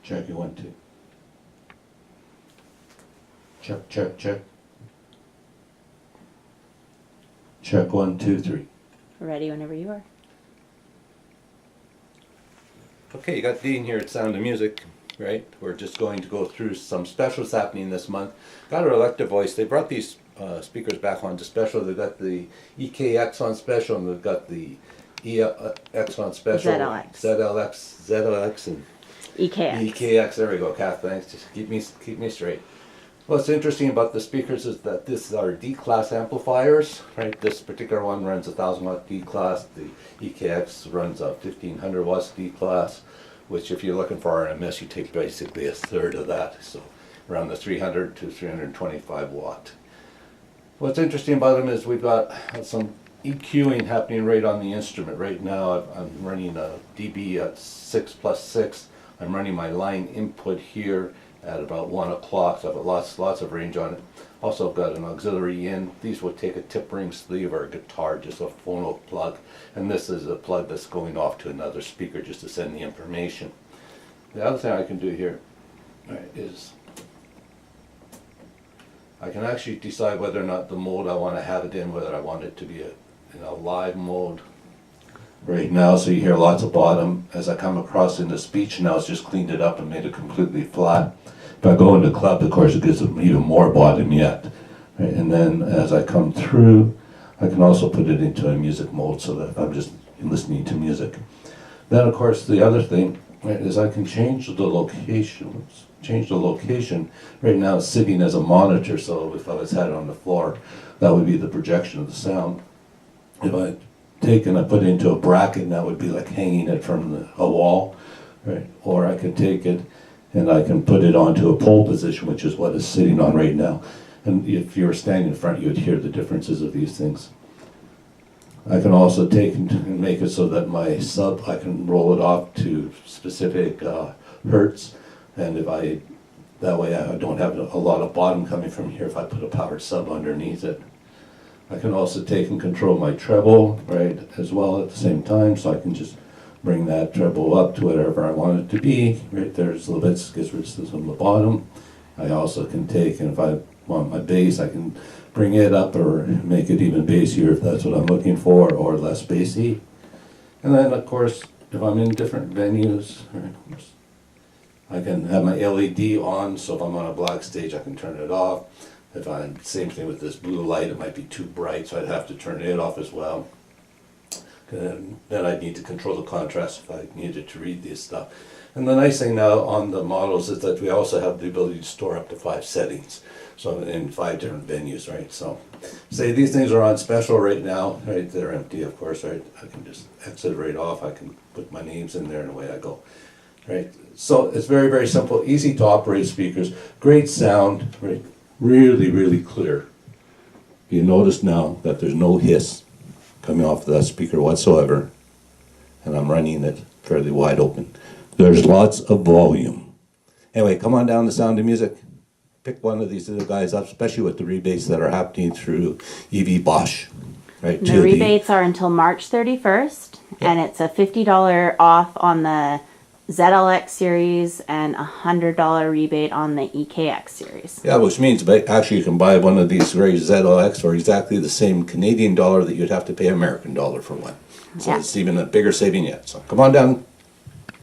Check it, 1, 2. Check, check, check. Check, 1, 2, 3. Ready whenever you are. Okay, you got Dean here at Sound of Music, right? We're just going to go through some specials happening this month. Got our Electro Voice. They brought these speakers back onto special. They've got the EKX on special, and they've got the EX on special. ZLX. ZLX, and EKX. EKX. There we go, Kath. Thanks. Just keep me straight. What's interesting about the speakers is that this is our D-class amplifiers, right? This particular one runs 1,000 watt D-class. The EKX runs a 1,500 watts D-class, which if you're looking for RMS, you take basically a third of that, so around the 300 to 325 watt. What's interesting about them is we've got some EQing happening right on the instrument. Right now I'm running a dB at 6+6. I'm running my line input here at about 1 o'clock, so I've got lots of range on it. Also I've got an auxiliary in. These would take a tip ring sleeve or a guitar, just a phono plug, and this is a plug that's going off to another speaker just to send the information. The other thing I can do here, right, is I can actually decide whether or not the mode I want to have it in, whether I want it to be in a live mode right now, so you hear lots of bottom. As I come across into speech now, it's just cleaned it up and made it completely flat. If I go into club, of course, it gives them even more bottom yet. Right? And then as I come through, I can also put it into a music mode so that I'm just listening to music. Then, of course, the other thing, right, is I can change the location. Right now it's sitting as a monitor, so if I was had it on the floor, that would be the projection of the sound. If I take and I put it into a bracket, that would be like hanging it from a wall, right? Or I could take it and I can put it onto a pole position, which is what it's sitting on right now. And if you were standing in front, you would hear the differences of these things. I can also take and make it so that my sub, I can roll it off to specific hertz, and that way I don't have a lot of bottom coming from here if I put a powered sub underneath it. I can also take and control my treble, right, as well at the same time, so I can just bring that treble up to whatever I want it to be. Right there's a little bit, gets rid of the bottom. I also can take, and if I want my bass, I can bring it up or make it even bassier if that's what I'm looking for, or less bassy. And then, of course, if I'm in different venues, right, I can have my LED on, so if I'm on a black stage, I can turn it off. If I'm, same thing with this blue light, it might be too bright, so I'd have to turn it off as well. Then I'd need to control the contrast if I needed to read this stuff. And the nice thing now on the models is that we also have the ability to store up to 5 settings, so in 5 different venues, right? So, say these things are on special right now, right? They're empty, of course, right? I can just exit right off. I can put my names in there, and away I go, right? So it's very, very simple, easy to operate speakers, great sound, right? Really, really clear. You notice now that there's no hiss coming off that speaker whatsoever, and I'm running it fairly wide open. There's lots of volume. Anyway, come on down to Sound of Music. Pick one of these little guys up, especially with the rebates that are happening through EV Bosch. Right, The rebates are until March 31st, and it's a $50 off on the ZLX series and a $100 rebate on the EKX series. Yeah, which means actually you can buy one of these very ZLX for exactly the same Canadian dollar that you'd have to pay American dollar for one. So Yeah. it's even a bigger saving yet. So come on down,